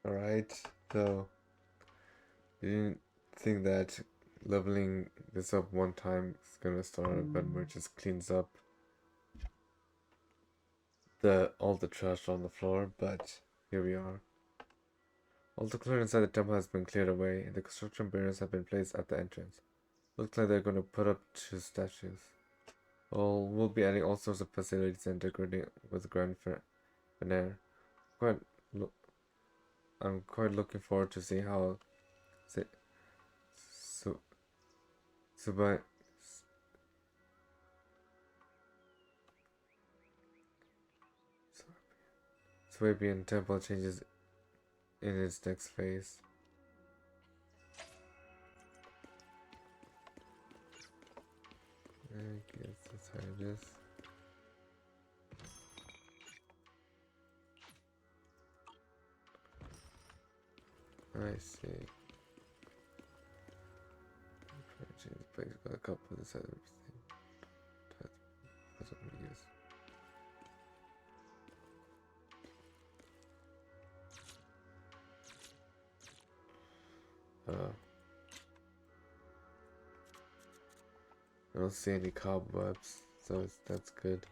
Alright, so you didn't think that leveling this up one time is gonna start a bed where it just cleans up all the trash on the floor, but here we are. All the clutter inside the temple has been cleared away, and the construction barriers have been placed at the entrance. Looks like they're gonna put up 2 statues. Well, we'll be adding all sorts of facilities and decorating with grand veneer. Quite, lo I'm quite looking forward to seeing how Su Subai Swabian temple changes in its next phase. I guess that's how it is. I see. Change the place, got a couple of this other thing. That's what I'm gonna use. I don't see any cobwebs, so that's good.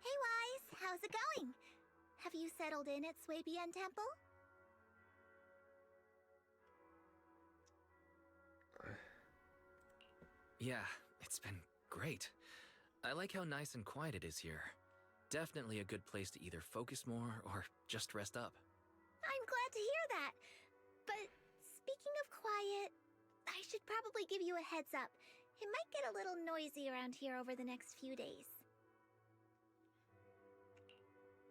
Hey Wise, how's it going? Have you settled in at Swabian Temple? Yeah, it's been great. I like how nice and quiet it is here. Definitely a good place to either focus more or just rest up. I'm glad to hear that. But speaking of quiet, I should probably give you a heads up. It might get a little noisy around here over the next few days.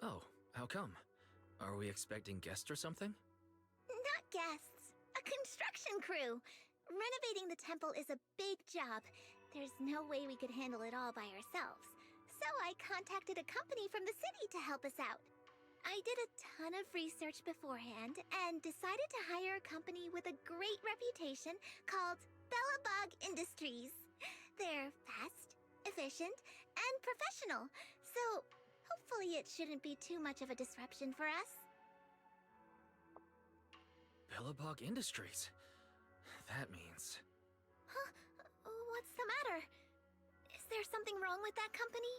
Oh, how come? Are we expecting guests or something? Not guests, a construction crew. Renovating the temple is a big job. There's no way we could handle it all by ourselves. So I contacted a company from the city to help us out. I did a ton of research beforehand and decided to hire a company with a great reputation called Bellabog Industries. They're fast, efficient, and professional, so hopefully it shouldn't be too much of a disruption for us. Bellabog Industries. That means... Huh? What's the matter? Is there something wrong with that company?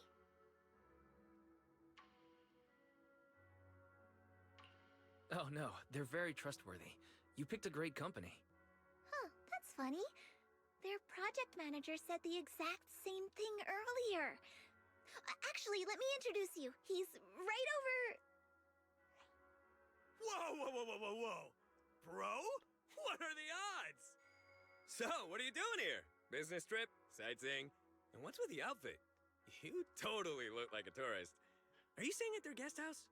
Oh no, they're very trustworthy. You picked a great company. Huh, that's funny. Their project manager said the exact same thing earlier. Actually, let me introduce you. He's right over... Whoa, whoa, whoa, whoa, whoa, whoa! Bro? What are the odds? So, what are you doing here? Business trip? Sightseeing? And what's with the outfit? You totally look like a tourist. Are you staying at their guest house?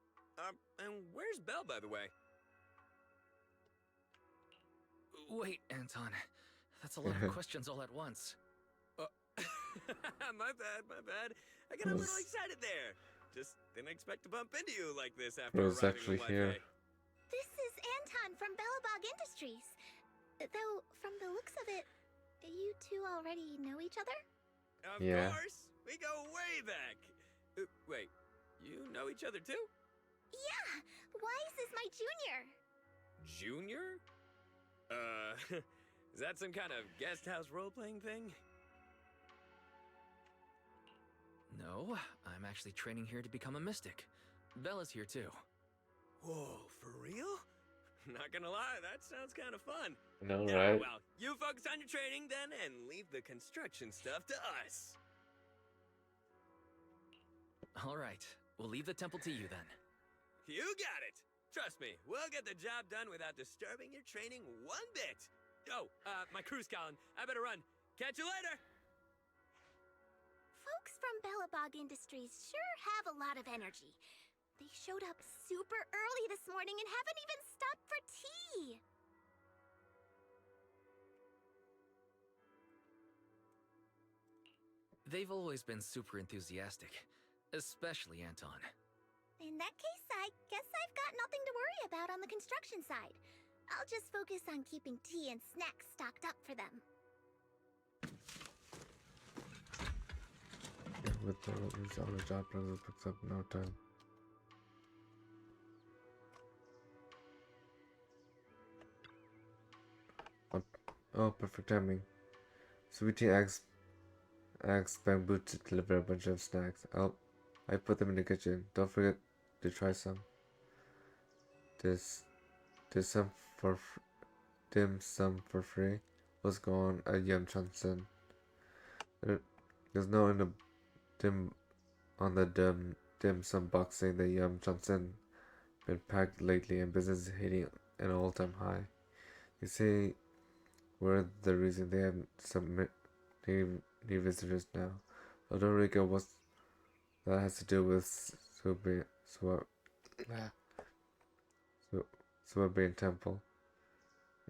And where's Belle, by the way? Wait, Anton. That's a lot of questions all at once. My bad, my bad. I got a little excited there. Just didn't expect to bump into you like this after Rose arriving actually in here. This is Anton from Bellabog Industries. Though, from the looks of it, you two already know each other? Of Yeah. course! We go way back! Wait, you know each other too? Yeah! Wise is my junior. Junior? Is that some kind of guest house role-playing thing? No, I'm actually training here to become a mystic. Bella's here too. Whoa, for real? Not gonna lie, that sounds kind of fun. No, Yeah, right? well, you focus on your training then and leave the construction stuff to us. All right, we'll leave the temple to you then. You got it! Trust me, we'll get the job done without disturbing your training one bit. Oh, my crew's calling. I better run. Catch you later! Folks from Bellabog Industries sure have a lot of energy. They showed up super early this morning and haven't even stopped for tea. They've always been super enthusiastic, especially Anton. In that case, I guess I've got nothing to worry about on the construction side. I'll just focus on keeping tea and snacks stocked up for them. with the release on the job process picks up in no time. Oh, perfect timing. Sweetie asks Bamboo to deliver a bunch of snacks. I put them in the kitchen. Don't forget to try some. There's some dim sum for free. Let's go on a Yum Johnson. There's no in the dim on the dim sum box saying that Yum Johnson been packed lately and business is hitting an all-time high. They say we're the reason they have some new visitors now. I don't really get what that has to do with Suabian Temple.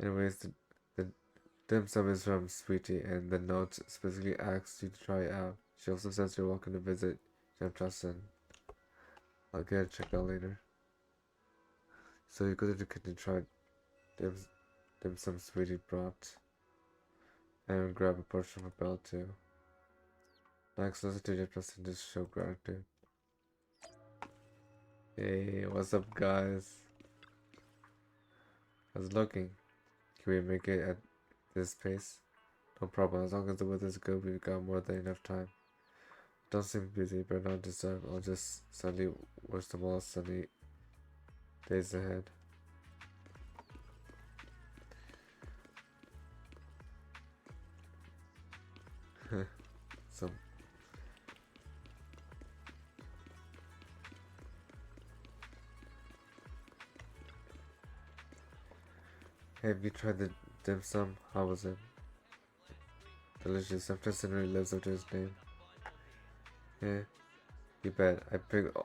Anyways, the dim sum is from Sweetie, and the note specifically asks you to try it out. She also says you're welcome to visit Jam Johnson. I'll get it checked out later. So you go to the kitchen, try dim sum Sweetie brought, and grab a portion for Belle too. Next, listen to Jam Johnson to show gratitude. Hey, what's up, guys? How's it looking? Can we make it at this pace? No problem. As long as the weather's good, we've got more than enough time. Don't seem busy, but not disturbed. I'll just suddenly wish them all sunny days ahead. Some. Hey, have you tried the dim sum? How was it? Delicious. Justin really lives up to his name. Yeah, you bet. I picked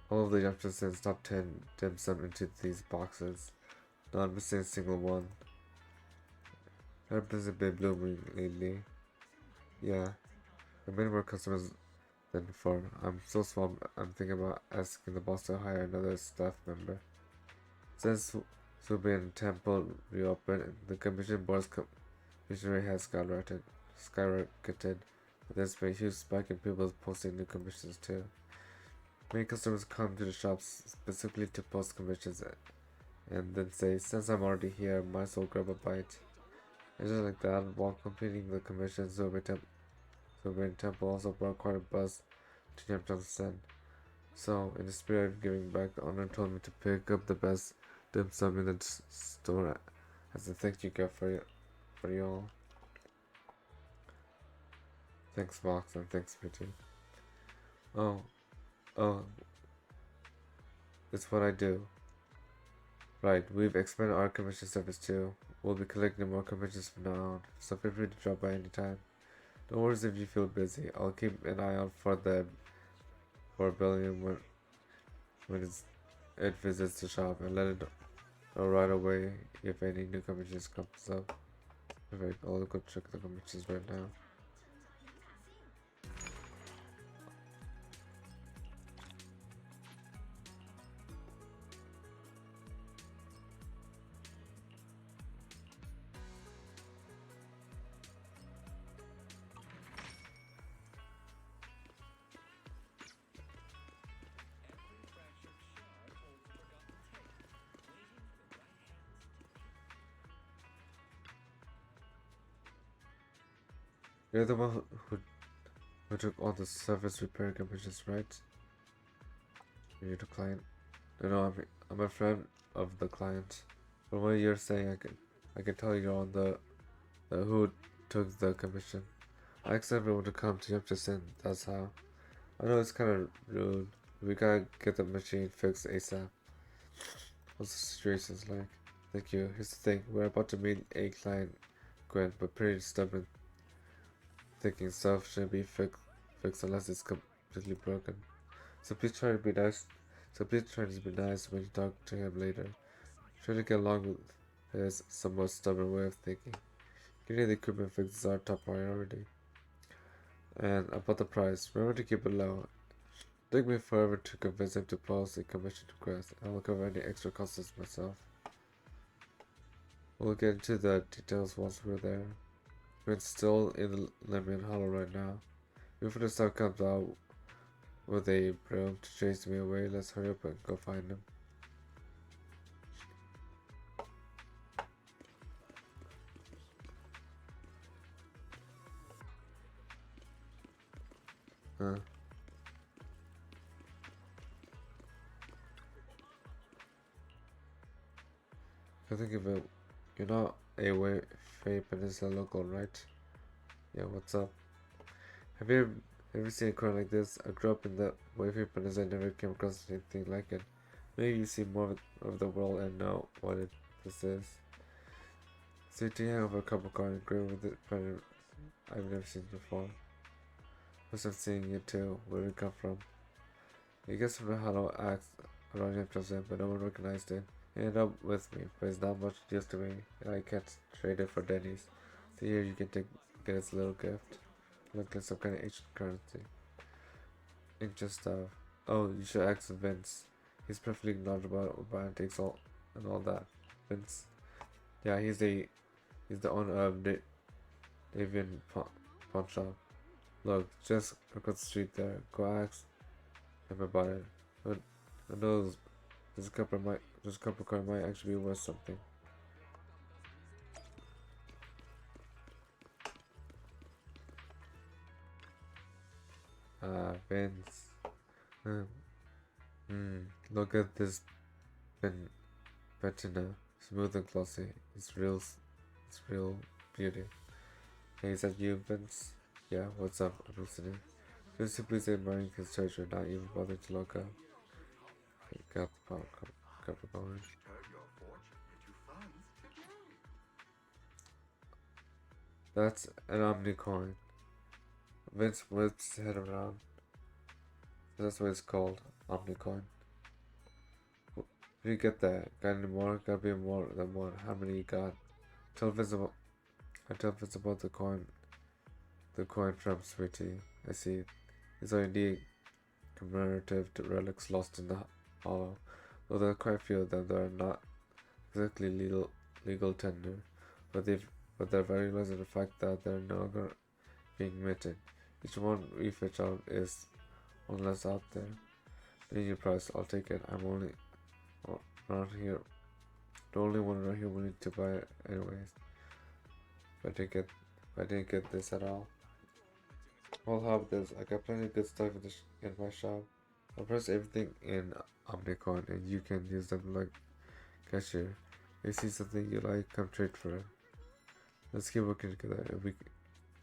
all of the Justin's top 10 dim sum into these boxes. Not missing a single one. Our business has been blooming lately. Yeah, there are many more customers than before. I'm so swamped, I'm thinking about asking the boss to hire another staff member. Since Subian Temple reopened, the commission board's commission rate has skyrocketed. There's been a huge spike in people posting new commissions too. Many customers come to the shops specifically to post commissions and then say, since I'm already here, might as well grab a bite. And just like that, while completing the commission, Subian Temple also brought quite a buzz to Jam Johnson. So, in the spirit of giving back, the owner told me to pick up the best dim sum in the store as a thank you gift for y'all. Thanks, Box, and thanks, Pretty. Oh, it's what I do. Right, we've expanded our commission service too. We'll be collecting more commissions from now on, so feel free to drop by anytime. Don't worry if you feel busy. I'll keep an eye out for Billion when it visits the shop and let it know right away if any new commissions comes up. Perfect. I'll go check the commissions right now. You're the one who took all the service repair commissions, right? You're the client. No, I'm a friend of the client. From what you're saying, I can tell you're on the who took the commission. I asked everyone to come to Jefferson. That's how. I know it's kind of rude. We gotta get the machine fixed ASAP. What's the situation's like? Thank you. Here's the thing. We're about to meet a client, Gwen, but pretty stubborn. Thinking stuff shouldn't be fixed unless it's completely broken. So please try to be nice. When you talk to him later. Try to get along with his somewhat stubborn way of thinking. Getting the equipment fixed is our top priority. And about the price, remember to keep it low. It took me forever to convince him to post a commission request. I will cover any extra costs myself. We'll get into the details once we're there. We're still in the Lemon Hollow right now. Before the sun comes out with a broom to chase me away, let's hurry up and go find him. Huh? I think of it, you're not a Wayfair Peninsula local, right? Yeah, what's up? Have you ever seen a coin like this? I grew up in the Wayfair Peninsula and never came across anything like it. Maybe you see more of the world and know what this is. Sitting over a cup of coin and grin with it, pattern I've never seen before. First I'm seeing it too. Where did it come from? I guess from the hollow axe around him, but no one recognized it. It ended up with me, but it's not much use to me, and I can't trade it for Denny's. So here you can get its little gift. Look like some kind of ancient currency. Ancient stuff. Oh, you should ask Vince. He's perfectly knowledgeable about antiques and all that. Vince. Yeah, he's the owner of the Avian pawn shop. Look, just across the street there. Go ask him about it. Who knows? This copper coin might actually be worth something. Vince. Look at this patina. Smooth and glossy. It's real beauty. Hey, is that you, Vince? Yeah, what's up? I'm listening. Vince simply admiring his treasure, not even bothering to look up. Got the copper going. That's an Omni coin. Vince whips his head around. That's what it's called, Omni coin. If you get that, got any more? Gotta be more than one. How many you got? Tell Vince about the coin from Sweetie. I see. These are indeed commemorative to relics lost in the hollow. Though there are quite a few of them that are not exactly legal tender, but they're valueless in the fact that they're no longer being minted. Each one we fetch out is one less out there. Any your price, I'll take it. I'm only around here, the only one around here willing to buy it anyways. But I didn't get this at all. Well, how about this? I got plenty of good stuff in my shop. I'll press everything in Omnicon and you can use them like cashier. If you see something you like, come trade for it. Let's keep working together.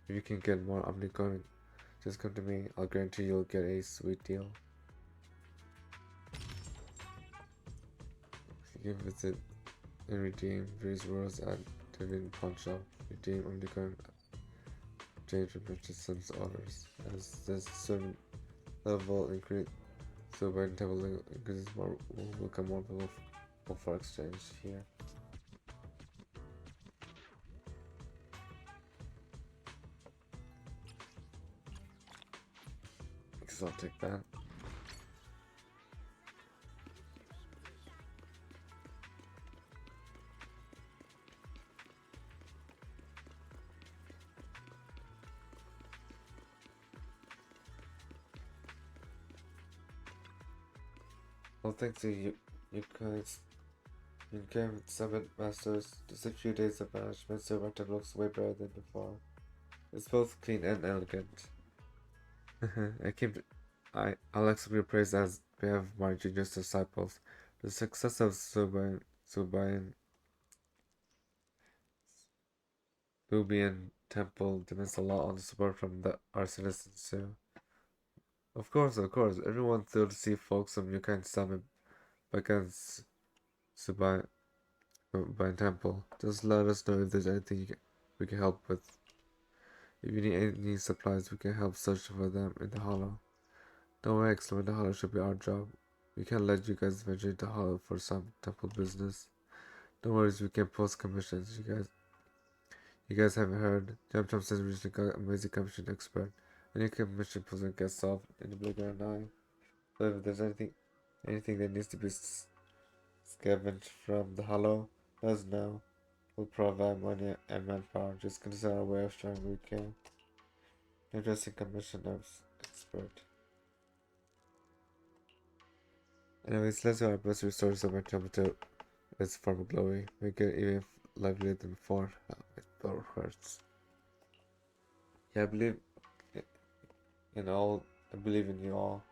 If you can get more Omnicon, just come to me. I'll guarantee you'll get a sweet deal. You can visit and redeem various rewards at the Indian pawn shop. Redeem Omnicon change for purchase orders. As this certain level increase, so by the time level increases, more will become more available for exchange here. So I'll take that. Well, thanks to you guys. You came Summit Masters. Just a few days of management, so my temple looks way better than before. It's both clean and elegant. I'll accept your praise as behalf of my genius disciples. The success of Lubian Temple depends a lot on the support from our citizens too. Of course, everyone thrilled to see folks from your kind summit against Subai Temple. Just let us know if there's anything we can help with. If you need any supplies, we can help search for them in the hollow. Don't worry, exploring the hollow should be our job. We can't let you guys venture into hollow for some temple business. Don't worry, we can post commissions. You guys haven't heard. Jump says we recently got amazing commission expert. Any commission person gets solved in the blink of an eye. So if there's anything that needs to be scavenged from the hollow, let us know. We'll provide money and manpower. Just consider our way of showing we can. Addressing commission expert. Anyways, let's do our best to restore some temperature. Its former glory. Make it even livelier than before. It still hurts. Yeah, I believe in all. I believe in you all.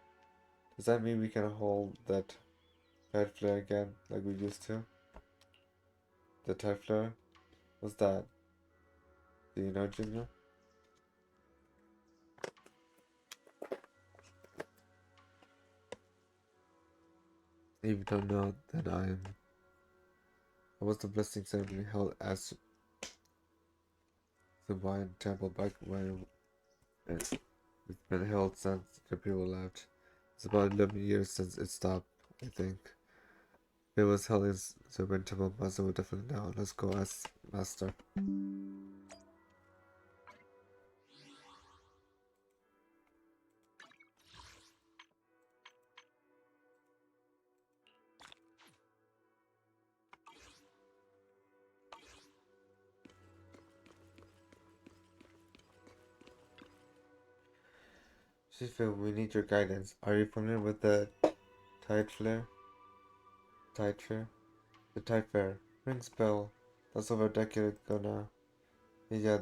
Does that mean we can hold that tide flare again, like we used to? The tide flare? What's that? Do you know, Junior? If you don't know, then I was the blessing ceremony held as the Mayan temple back when it's been held since the people left. It's about 11 years since it stopped, I think. If it was held in the Mayan temple, Master would definitely know. Let's go ask Master. Shifu, we need your guidance. Are you familiar with the tide flare? Tide fair? The tide fair. Rings bell. That's over a decade ago now. Yeah,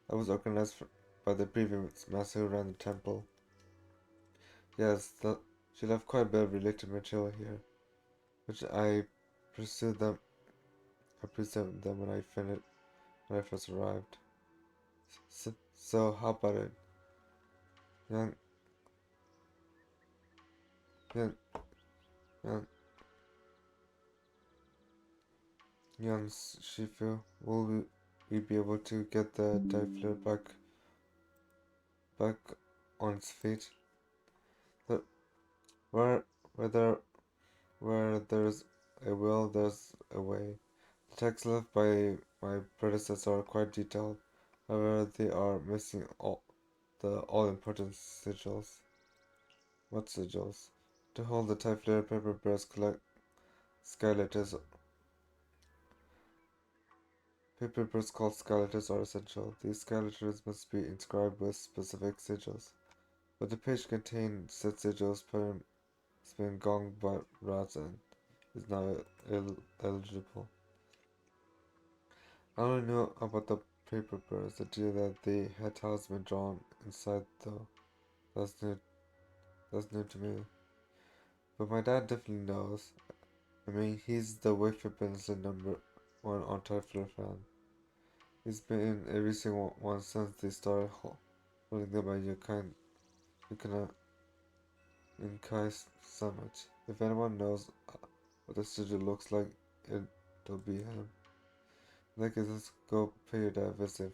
that was organized by the previous master who ran the temple. Yes, she left quite a bit of related material here, which I pursued them. I presented them when I first arrived. So how about it, young, young, young, young Shifu? Will we be able to get the Typhler back on its feet? The, where where there where there's a will, there's a way. The texts left by my predecessor are quite detailed. However, they are missing the all-important sigils. What sigils? To hold the Typhler paper bears collect sky letters. Paper bears called sky letters are essential. These sky letters must be inscribed with specific sigils. But the page contained said sigils has been gonged by rats and is now eligible. I only know about the paper bears, the idea that the head has been drawn inside though. That's new to me. But my dad definitely knows. I mean, he's the Wafer Penicillin #1 on Typhler fan. He's been every single one since they started holding them at Yukina in Kai's summit. If anyone knows what the studio looks like, it'll be him. Like, let's go pay your dad a visit.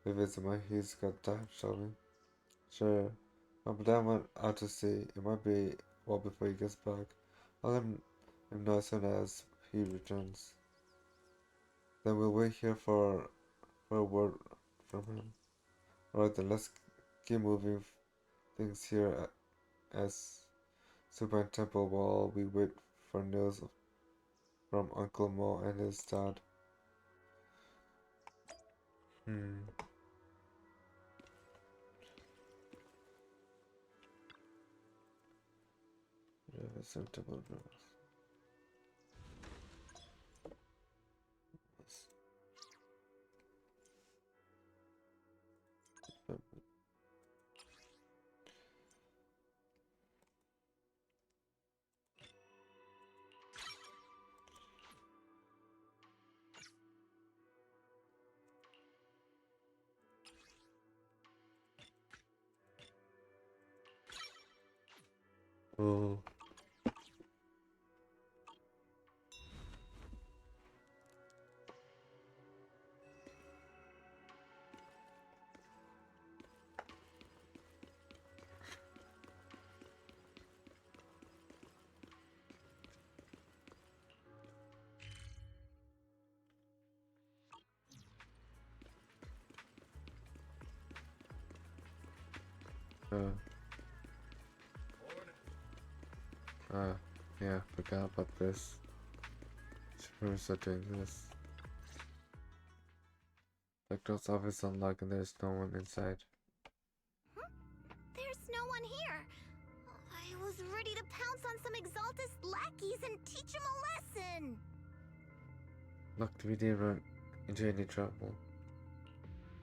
When he's got time, shall we? Sure. My dad went out to sea. It might be a while before he gets back. I'll let him know as soon as he returns. Then we'll wait here for a word from him. Alright then, let's keep moving things here as Super Temple while we wait for news from Uncle Mo and his dad. Yeah, some temple girls. Oh. Yeah, forgot about this. Should doing this. Doctor's office unlocked and there's no one inside. There's no one here. I was ready to pounce on some Exaltus lackeys and teach them a lesson. Look, we didn't run into any trouble.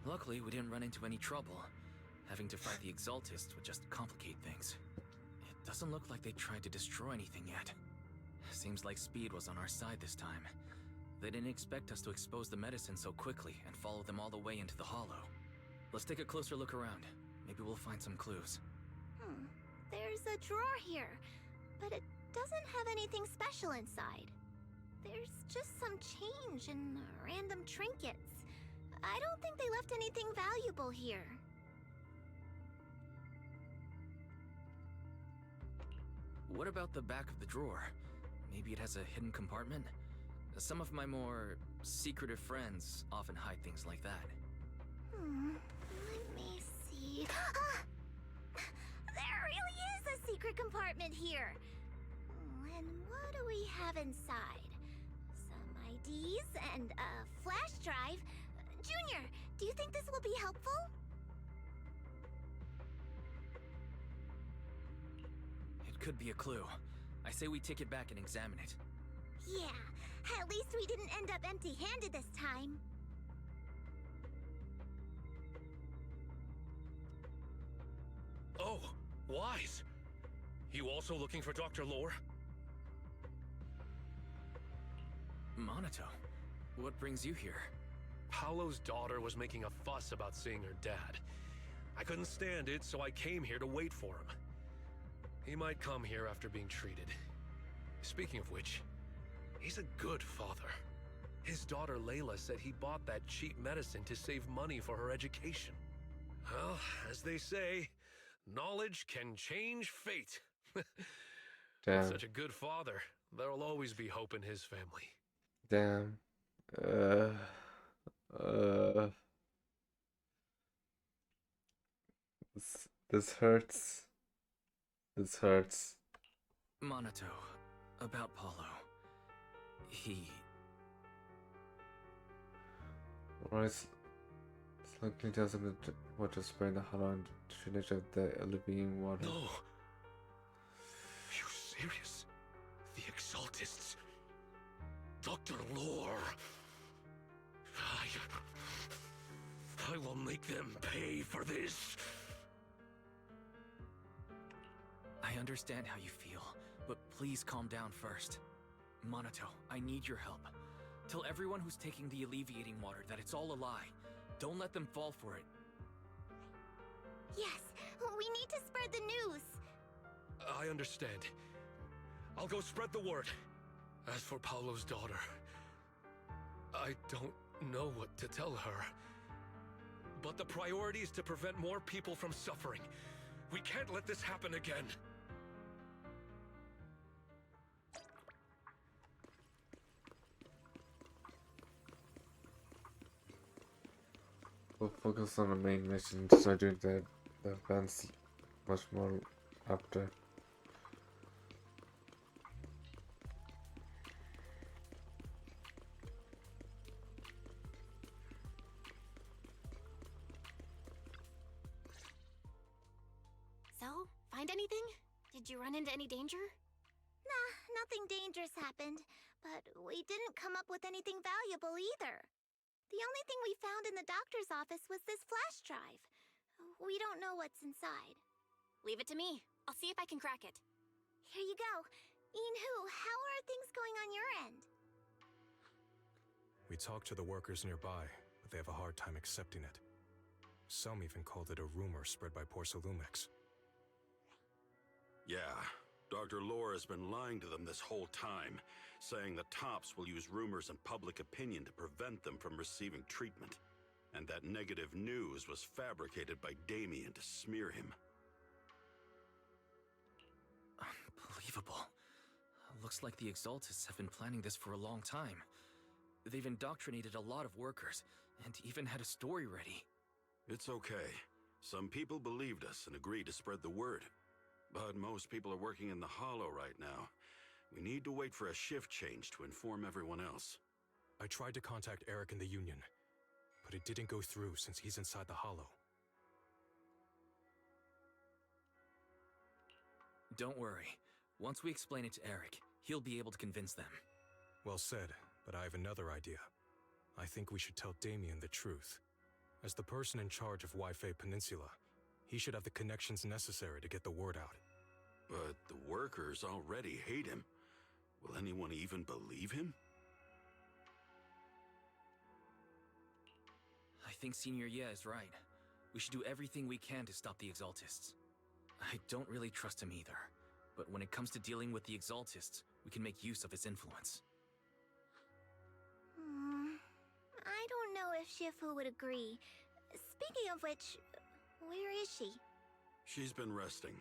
Luckily, we didn't run into any trouble. Having to fight the Exaltists would just complicate things. It doesn't look like they tried to destroy anything yet. Seems like Speed was on our side this time. They didn't expect us to expose the medicine so quickly and follow them all the way into the hollow. Let's take a closer look around. Maybe we'll find some clues. There's a drawer here, but it doesn't have anything special inside. There's just some change and random trinkets. I don't think they left anything valuable here. What about the back of the drawer? Maybe it has a hidden compartment? Some of my more secretive friends often hide things like that. Let me see. Ah! There really is a secret compartment here. And what do we have inside? Some IDs and a flash drive. Junior, do you think this will be helpful? It could be a clue. I say we take it back and examine it. Yeah, at least we didn't end up empty-handed this time. Oh, Wise! You also looking for Dr. Lore? Monato, what brings you here? Paolo's daughter was making a fuss about seeing her dad. I couldn't stand it, so I came here to wait for him. He might come here after being treated. Speaking of which, he's a good father. His daughter Layla said he bought that cheap medicine to save money for her education. Well, as they say, knowledge can change fate. Damn. Such a good father. There'll always be hope in his family. Damn. This hurts. This hurts. Monato, about Paulo. He... Rice slowly tells him what to spray in the hollow and drainage of the alleviating water. No! You serious? The Exaltists? Dr. Lore? I will make them pay for this! I understand how you feel, but please calm down first. Monato, I need your help. Tell everyone who's taking the alleviating water that it's all a lie. Don't let them fall for it. Yes, we need to spread the news. I understand. I'll go spread the word. As for Paolo's daughter, I don't know what to tell her. But the priority is to prevent more people from suffering. We can't let this happen again. We'll focus on the main mission to start doing the events much more after. So, find anything? Did you run into any danger? Nah, nothing dangerous happened, but we didn't come up with anything valuable either. The only thing we found in the doctor's office was this flash drive. We don't know what's inside. Leave it to me. I'll see if I can crack it. Here you go. Inhu, how are things going on your end? We talked to the workers nearby, but they have a hard time accepting it. Some even called it a rumor spread by Porcelumix. Yeah, Dr. Lore has been lying to them this whole time, saying the Tops will use rumors and public opinion to prevent them from receiving treatment. And that negative news was fabricated by Damien to smear him. Unbelievable. Looks like the Exaltists have been planning this for a long time. They've indoctrinated a lot of workers, and even had a story ready. It's okay. Some people believed us and agreed to spread the word. But most people are working in the Hollow right now. We need to wait for a shift change to inform everyone else. I tried to contact Eric in the Union, but it didn't go through since he's inside the hollow. Don't worry. Once we explain it to Eric, he'll be able to convince them. Well said, but I have another idea. I think we should tell Damien the truth. As the person in charge of Waifei Peninsula, he should have the connections necessary to get the word out. But the workers already hate him. Will anyone even believe him? I think Senior Ye is right. We should do everything we can to stop the Exaltists. I don't really trust him either, but when it comes to dealing with the Exaltists, we can make use of his influence. I don't know if Shifu would agree. Speaking of which, where is she? She's been resting.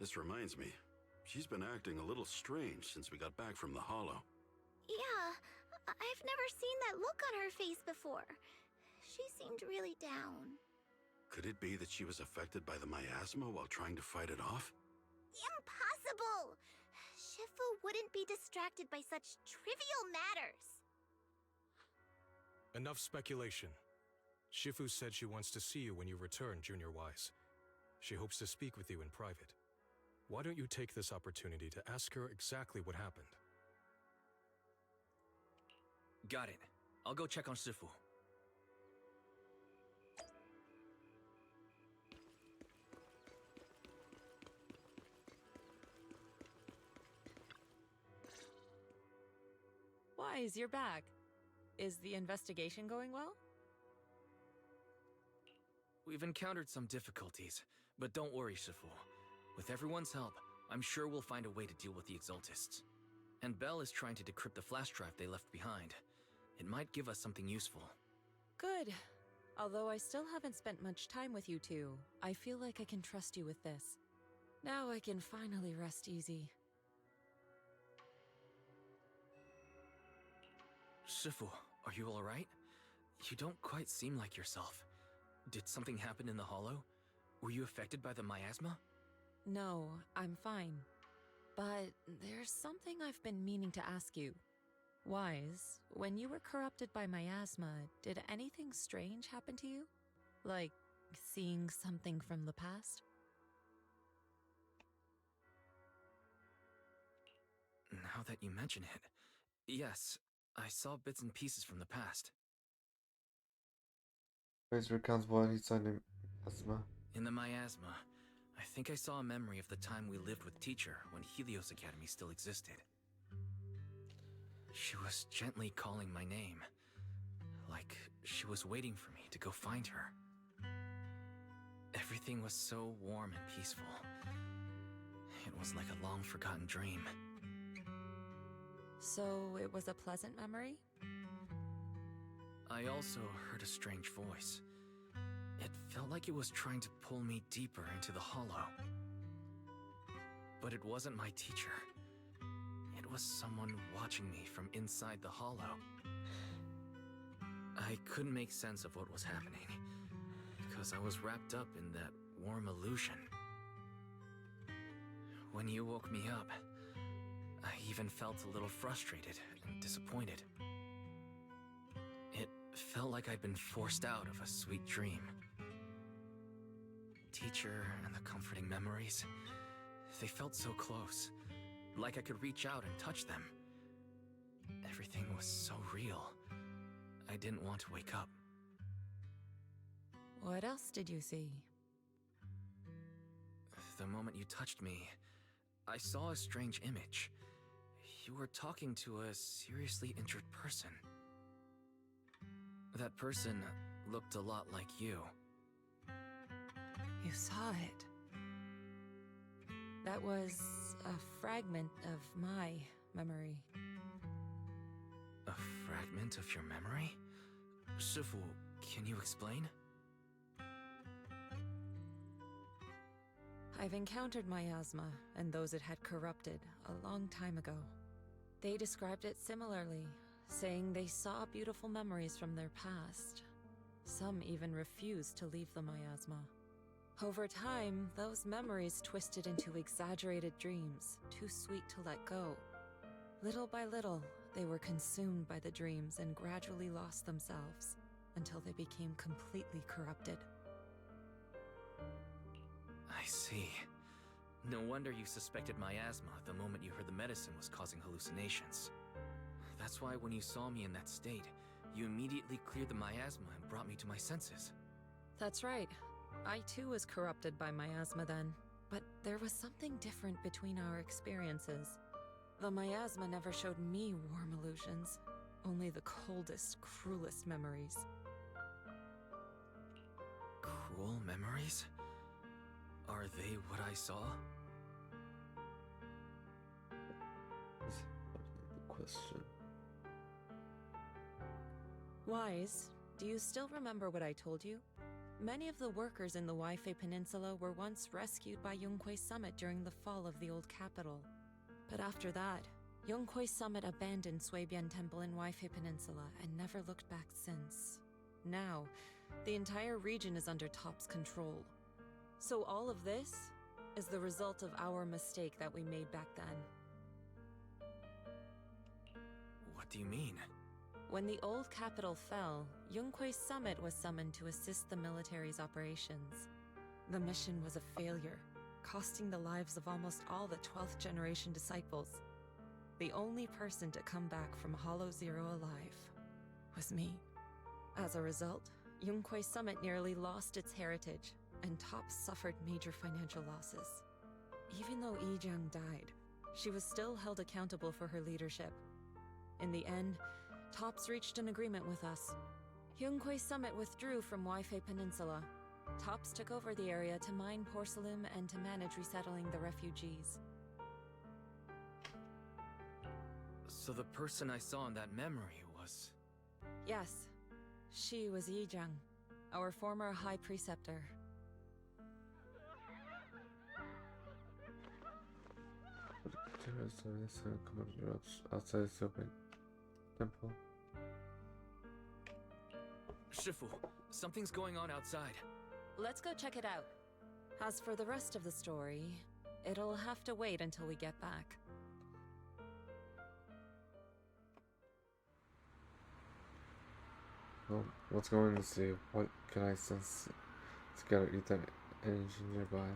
This reminds me, she's been acting a little strange since we got back from the hollow. Yeah, I've never seen that look on her face before. She seemed really down. Could it be that she was affected by the miasma while trying to fight it off? Impossible! Shifu wouldn't be distracted by such trivial matters. Enough speculation. Shifu said she wants to see you when you return, Junior Wise. She hopes to speak with you in private. Why don't you take this opportunity to ask her exactly what happened? Got it. I'll go check on Shifu. Wise, you're back. Is the investigation going well? We've encountered some difficulties, but don't worry, Shifu. With everyone's help, I'm sure we'll find a way to deal with the Exaltists. And Belle is trying to decrypt the flash drive they left behind. It might give us something useful. Good. Although I still haven't spent much time with you two, I feel like I can trust you with this. Now I can finally rest easy. Shifu, are you alright? You don't quite seem like yourself. Did something happen in the hollow? Were you affected by the miasma? No, I'm fine. But there's something I've been meaning to ask you. Wise, when you were corrupted by miasma, did anything strange happen to you? Like, seeing something from the past? Now that you mention it, yes, I saw bits and pieces from the past. Please recount what he saw in asthma. In the miasma, I think I saw a memory of the time we lived with Teacher when Helios Academy still existed. She was gently calling my name, like she was waiting for me to go find her. Everything was so warm and peaceful. It was like a long-forgotten dream. So it was a pleasant memory? I also heard a strange voice. It felt like it was trying to pull me deeper into the hollow. But it wasn't my teacher. It was someone watching me from inside the hollow. I couldn't make sense of what was happening, because I was wrapped up in that warm illusion. When you woke me up, I even felt a little frustrated and disappointed. It felt like I'd been forced out of a sweet dream. Teacher and the comforting memories, they felt so close, like I could reach out and touch them. Everything was so real. I didn't want to wake up. What else did you see? The moment you touched me, I saw a strange image. You were talking to a seriously injured person. That person looked a lot like you. You saw it. That was a fragment of my memory. A fragment of your memory? Shifu, can you explain? I've encountered miasma and those it had corrupted a long time ago. They described it similarly, saying they saw beautiful memories from their past. Some even refused to leave the miasma. Over time, those memories twisted into exaggerated dreams, too sweet to let go. Little by little, they were consumed by the dreams and gradually lost themselves. until they became completely corrupted. I see. No wonder you suspected miasma the moment you heard the medicine was causing hallucinations. That's why when you saw me in that state, you immediately cleared the miasma and brought me to my senses. That's right. I too was corrupted by miasma then, but there was something different between our experiences. The miasma never showed me warm illusions, only the coldest, cruelest memories. Cruel memories? Are they what I saw? That's the question. Wise, do you still remember what I told you? Many of the workers in the Waifei Peninsula were once rescued by Yonghui Summit during the fall of the old capital. But after that, Yonghui Summit abandoned Suibian Temple in Waifei Peninsula and never looked back since. Now, the entire region is under Top's control. So all of this is the result of our mistake that we made back then. What do you mean? When the old capital fell, Yonghui Summit was summoned to assist the military's operations. The mission was a failure, costing the lives of almost all the 12th generation disciples. The only person to come back from Hollow Zero alive was me. As a result, Yonghui Summit nearly lost its heritage, and Top suffered major financial losses. Even though Yijiang died, she was still held accountable for her leadership. In the end, Tops reached an agreement with us. Yonghui Summit withdrew from Waifei Peninsula. Tops took over the area to mine porcelain and to manage resettling the refugees. So the person I saw in that memory was... Yes, she was Yijiang, our former High Preceptor. Outside the open temple. Shifu, something's going on outside. Let's go check it out. As for the rest of the story, it'll have to wait until we get back. Well, let's go in and see. What can I sense? Let's gotta eat that energy nearby.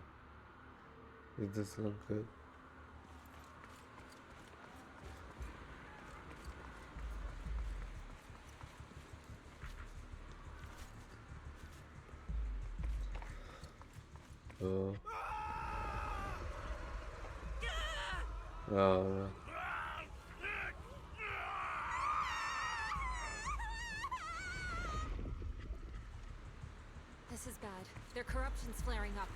Does this look good? Oh. Oh. This is bad. Their corruption's flaring up.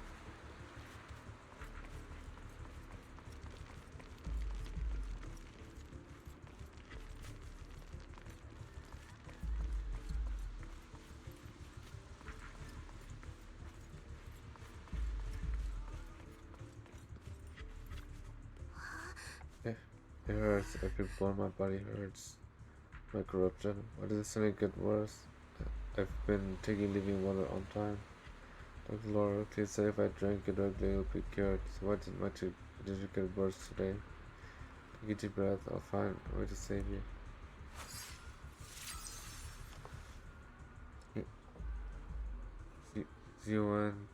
It hurts. Every bone in my body hurts. My corruption. Why does this only get worse? I've been taking living water on time. Dr. Laura, please say if I drink it regularly, it'll be cured. So why did you get worse today? Take a deep breath. I'll find a way to save you. Yuan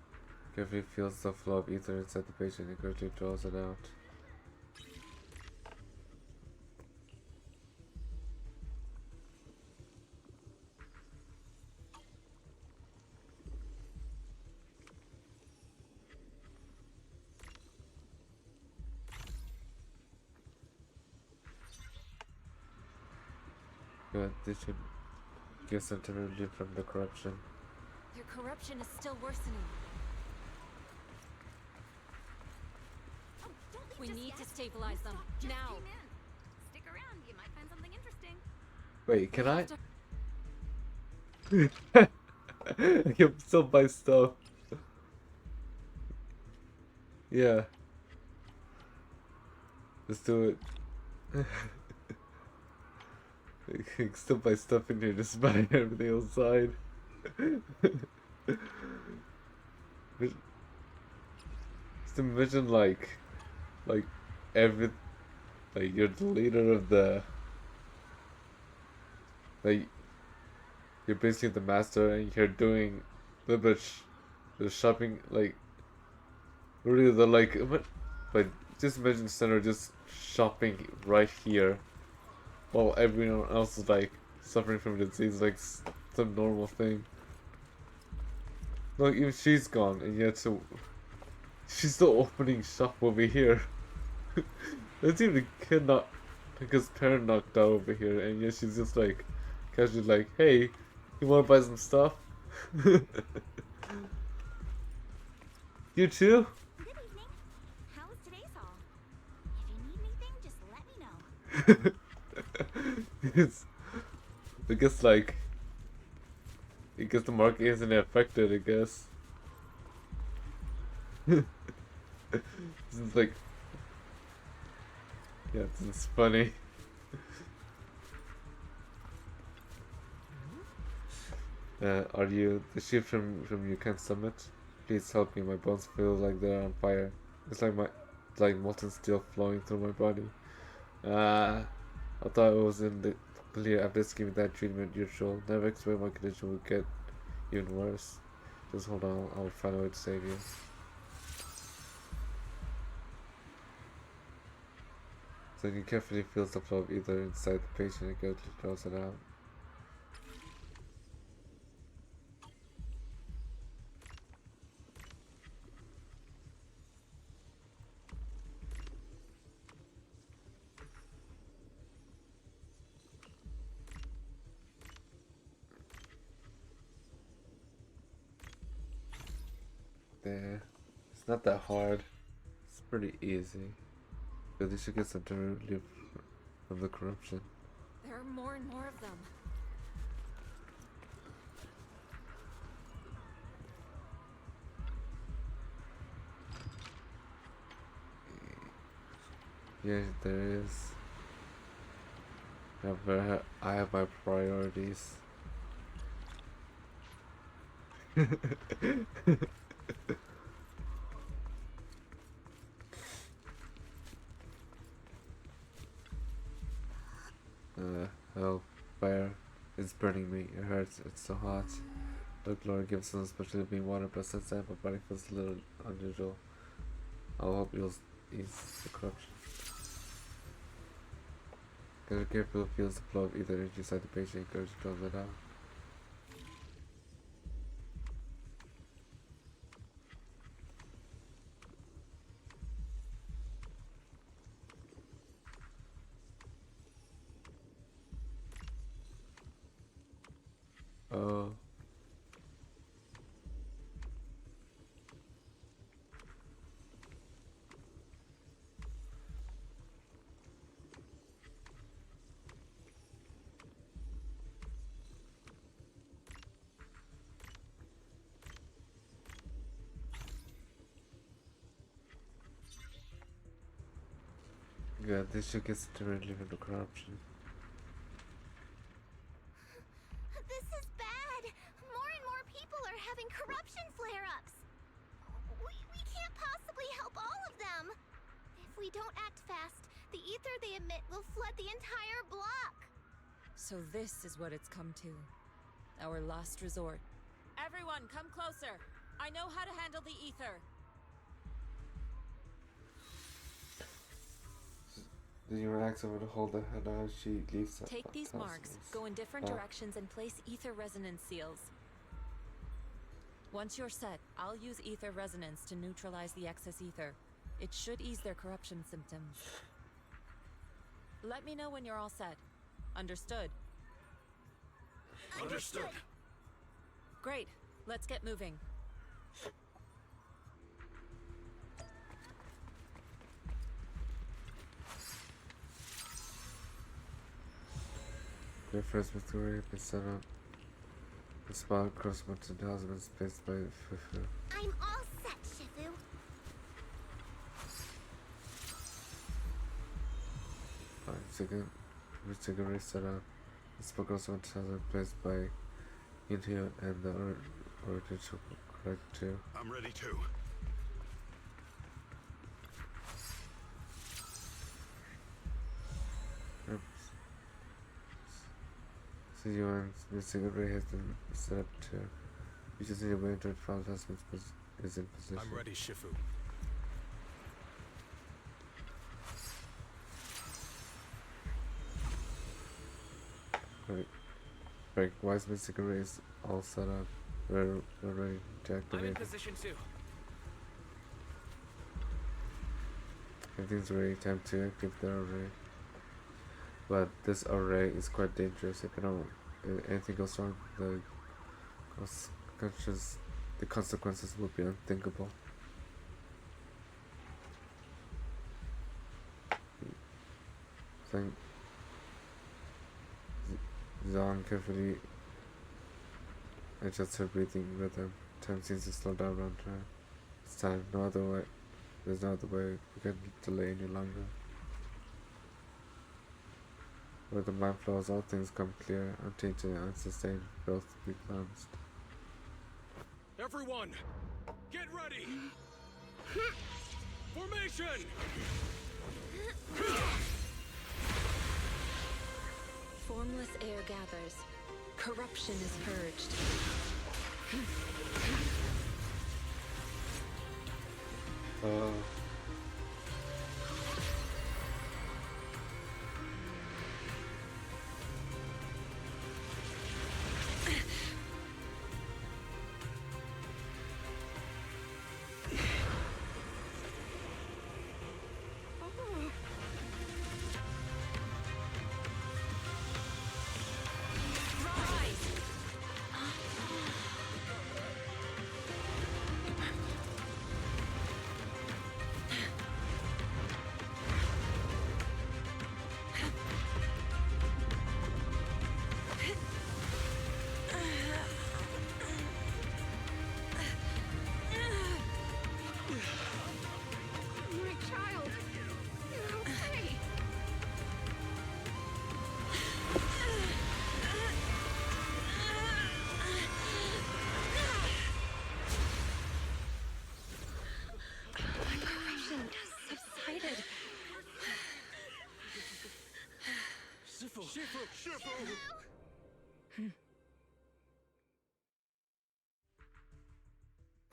carefully feels the flow of ether inside the patient and gradually draws it out. Good, this should give some temporary relief from the corruption. Their corruption is still worsening. Oh, don't leave We just need yet. to stabilize them, Just now! came in. Stick around, you might find something interesting. Wait, can I? I can still buy stuff. Yeah. Let's do it. You can still buy stuff in here, just buy everything outside. Just imagine like every, like you're the leader of the, like you're basically the master and you're doing a little bit the shopping, like really the like, but just imagine Center just shopping right here while everyone else is like suffering from disease, like some normal thing. Look, even she's gone, and yet so she's still opening shop over here. There's even a kid not like his parent knocked out over here, and yet she's just like casually like, "Hey, you want to buy some stuff?" You too? Good evening. How was today's haul? If you need anything, just let me know. It's, I guess like, I guess the market isn't affected. I guess. This is like, yeah, this is funny. Are you the chief from Yukon Summit? Please help me. My bones feel like they're on fire. It's like molten steel flowing through my body. I thought I was in the clear after giving that treatment usual. Never expect my condition would get even worse. Just hold on, I'll find a way to save you. So you carefully feels the flow of ether inside the patient and carefully draws it out. There. It's not that hard. It's pretty easy. But they should get some relief from the corruption. There are more and more of them. Yeah, there is. However, I have my priorities. Oh, fire. It's burning me. It hurts. It's so hot. Look, Laura gives some especially being water, but since then my body feels a little unusual. I'll hope you'll ease the corruption. Get a careful feels the flow of ether energy inside the patient, encourage to draw that out. Oh. Yeah, this should get directly from the corruption. This is bad. More and more people are having corruption flare-ups. We can't possibly help all of them. If we don't act fast, the ether they emit will flood the entire block. So this is what it's come to. Our last resort. Everyone, come closer. I know how to handle the ether. Then you relax over to hold the head as she leaves. Take these marks, go in different directions, and place ether resonance seals. Once you're set, I'll use ether resonance to neutralize the excess ether. It should ease their corruption symptoms. Let me know when you're all set. Understood? Understood. Great. Let's get moving. The first Victoria has been set up. The spot across Mountain House has been spaced by Fufu. I'm all set, Shifu. We took a reset up. The spot across Mountain House has been placed by Indio and the origin should correct too. I'm ready too. So Yuan's missing array has been set up too. You just need to wait until trial testament is in position. I'm ready, Shifu. Right, Wise missing array is all set up. We're ready to I'm in activate. position too. Everything's ready. Time to activate the array. But this array is quite dangerous. If anything goes wrong, the consequences will be unthinkable. Think Zhang carefully adjusts her breathing rhythm. Time seems to slow down around her. It's time. No other way. There's no other way. We can't delay any longer. Where the mind flows, all things come clear, untainted and unsustained, growth be cleansed. Everyone, get ready! Formation! Formless air gathers. Corruption is purged. My child, you're okay. My corruption subsided. Shifu!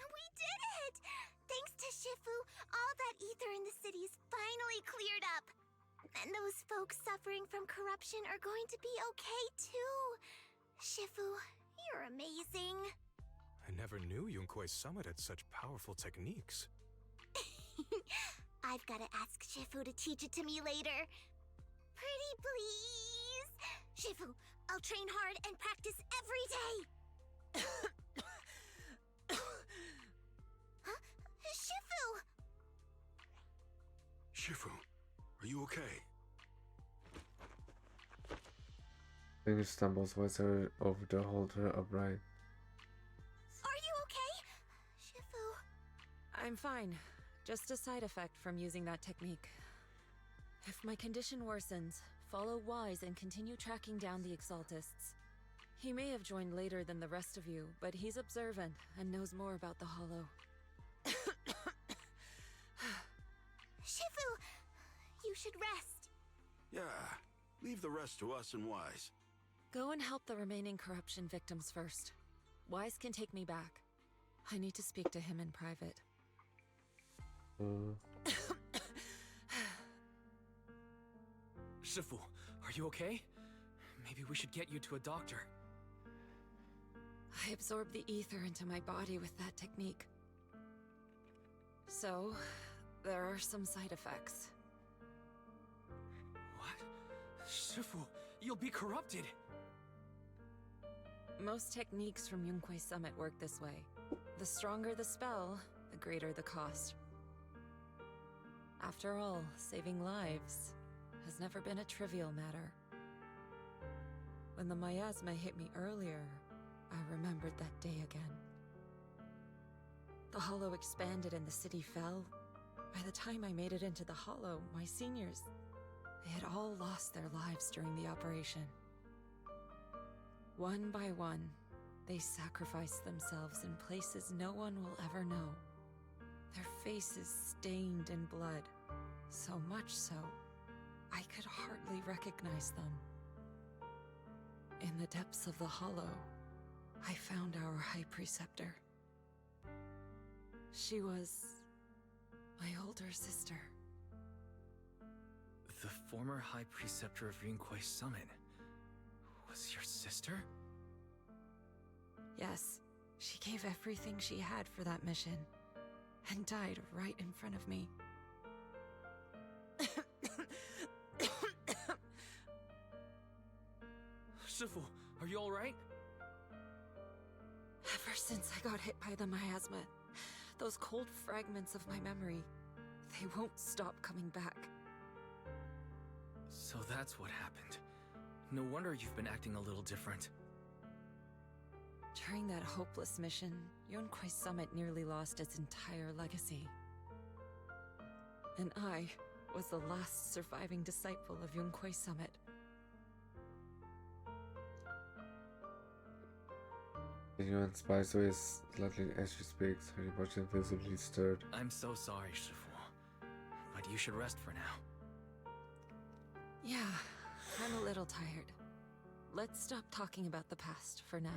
We did it! Thanks to Shifu, all that ether in the city's finally cleared up. And those folks suffering from corruption are going to be okay too. Shifu, you're amazing. I never knew Yunkui's summit had such powerful techniques. I've gotta ask Shifu to teach it to me later. Pretty please? Shifu, I'll train hard and practice every day. Huh? Shifu! Shifu, are you okay? Then he stumbles, hoists her over to hold her upright. Are you okay? Shifu. I'm fine. Just a side effect from using that technique. If my condition worsens, follow Wise and continue tracking down the Exaltists. He may have joined later than the rest of you, but he's observant and knows more about the Hollow. Shifu, you should rest. Yeah, leave the rest to us and Wise. Go and help the remaining corruption victims first. Wise can take me back. I need to speak to him in private. Shifu, are you okay? Maybe we should get you to a doctor. I absorbed the ether into my body with that technique. So, there are some side effects. What? Shifu, you'll be corrupted! Most techniques from Yunkui's summit work this way. The stronger the spell, the greater the cost. After all, saving lives has never been a trivial matter. When the miasma hit me earlier, I remembered that day again. The Hollow expanded and the city fell. By the time I made it into the Hollow, my seniors, they had all lost their lives during the operation. One by one, they sacrificed themselves in places no one will ever know. Their faces stained in blood, so much so, I could hardly recognize them. In the depths of the hollow, I found our High Preceptor. She was my older sister. The former High Preceptor of Yunquei Summit was your sister? Yes, she gave everything she had for that mission, and died right in front of me. Shifu, are you alright? Ever since I got hit by the miasma, those cold fragments of my memory, they won't stop coming back. So that's what happened. No wonder you've been acting a little different. During that hopeless mission, Yunquei Summit nearly lost its entire legacy. And I was the last surviving disciple of Yunquei Summit. Yuan spies away slightly as she speaks, her emotion visibly stirred. I'm so sorry, Shifu. But you should rest for now. Yeah, I'm a little tired. Let's stop talking about the past for now.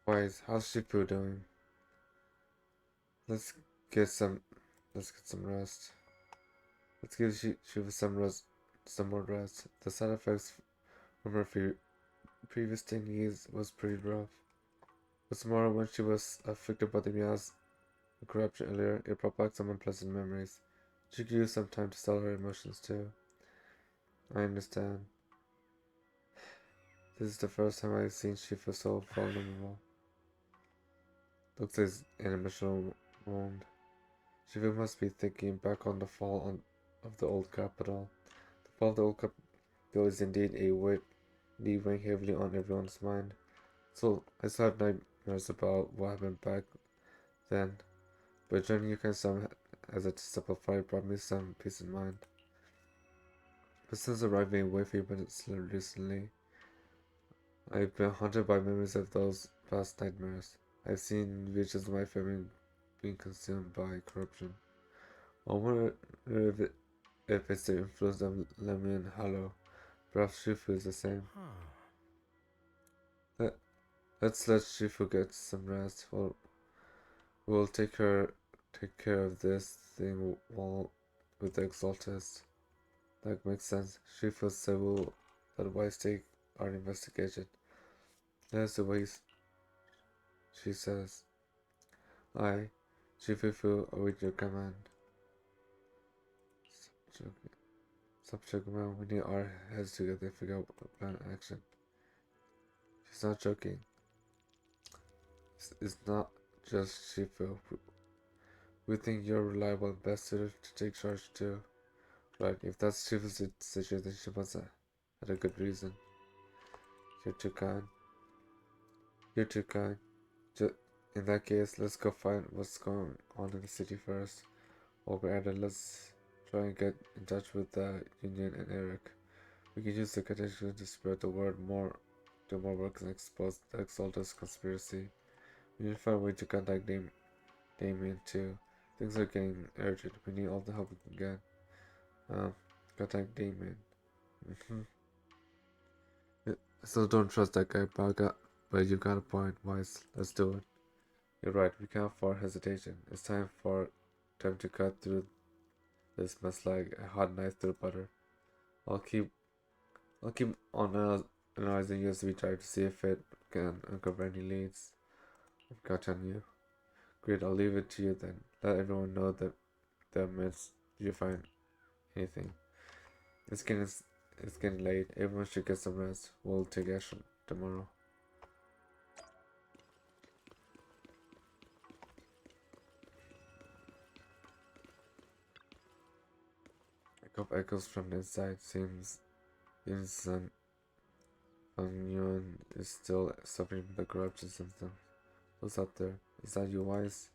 Boys, how's Shifu doing? Let's get some rest. Let's give Shifu some more rest. The side effects from her previous thingies was pretty rough. But tomorrow, when she was affected by the miasma corruption earlier, it brought back some unpleasant memories. She could use some time to settle her emotions too. I understand. This is the first time I've seen Shifu so vulnerable. Looks like an emotional wound. Shifu must be thinking back on the fall of the old capital. The fall of the old capital is indeed a weight weighing heavily on everyone's mind. So I still have nightmares about what happened back then. But joining you guys as a simplifier brought me some peace of mind. But since arriving away for minutes recently, I've been haunted by memories of those past nightmares. I've seen visions of my family being consumed by corruption. I wonder if it's the influence of Lemon Hollow. Perhaps Shifu is the same. Let's let Shifu get some rest. We'll take care of this thing with the Exaltist. That makes sense. Shifu said we'll otherwise take our investigation. That's the way she says. I, Shifu, await your command. Stop joking around. We need our heads together to figure out a plan of action. She's not joking. It's not just Shifu. We think you're reliable and best suited to take charge too. Right, if that's Shifu's decision, then she must have had a good reason. You're too kind. You're too kind. In that case, let's go find what's going on in the city first. While we're at it, let's try and get in touch with the Union and Eric. We can use the connection to spread the word do more work and expose the Exaltist conspiracy. We need to find a way to contact Damien too. Things are getting urgent. We need all the help we can get. Contact Damien. I still don't trust that guy, but you got a point, Wise. Let's do it. You're right, we can't afford hesitation. It's time to cut through this mess like a hot knife through butter. I'll keep on analyzing USB drive to see if it can uncover any leads. I've got on you. Great, I'll leave it to you then. Let everyone know that the minutes you find anything. It's getting late. Everyone should get some rest. We'll take action tomorrow. Echoes from the inside. Seems Sun Yuan is still suffering from the corruption symptoms. Who's up there? Is that you, Wise?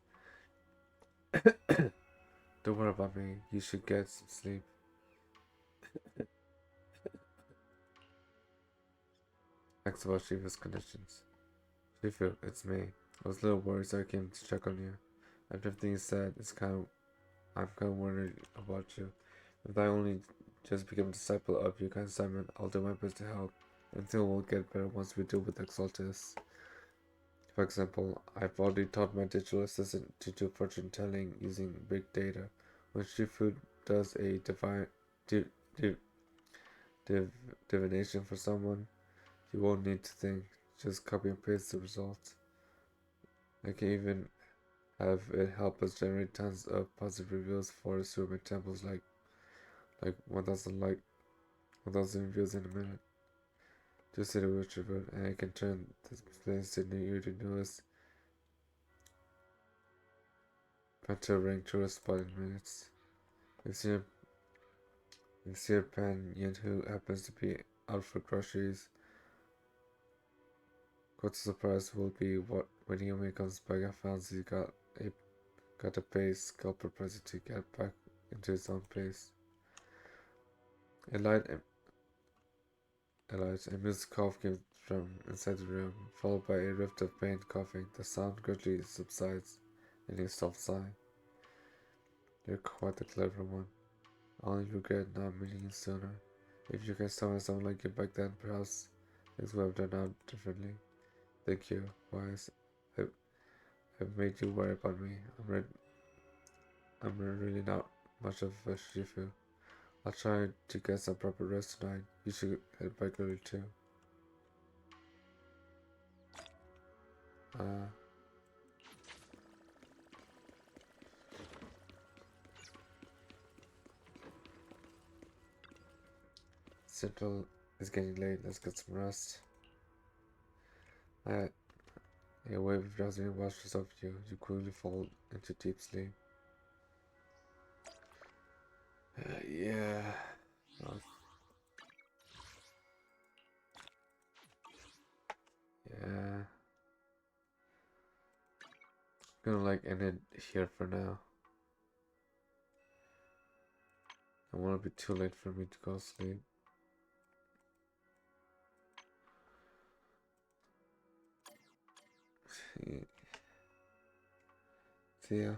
Don't worry about me. You should get some sleep. Thanks about Shiva's conditions. Shifu, it's me. I was a little worried, so I came to check on you. After everything you said, I'm kind of worried about you. If I only just become a disciple of your kind Simon, I'll do my best to help. Everything will get better once we deal with Exaltus. For example, I've already taught my digital assistant to do fortune telling using big data. When Shifu does a div, div, divination for someone, you won't need to think. Just copy and paste the results. I can even have it help us generate tons of positive reviews for super temples like 1,000 reviews in a minute. Just hit a word and I can turn this place to the newest Penta ranked tourist spot in minutes. If Sir Pan Yin, who happens to be out for groceries, quite surprised will be when he comes back and finds he got a base scalper present to get back into his own place. A light amused cough came from inside the room, followed by a rift of pain coughing. The sound gradually subsides, and he soft sigh. You're quite the clever one. I only regret not meeting you sooner. If you guys saw someone like you back then, perhaps things would have turned out differently. Thank you, Wise. I've made you worry about me. I'm really not much of a Shifu. I'll try to get some proper rest tonight. You should head back early too. Central is getting late. Let's get some rest. A wave of drowsiness washes over you. You quickly fall into deep sleep. Yeah. Oh. Yeah. Gonna end it here for now. I won't be too late for me to go sleep. See ya.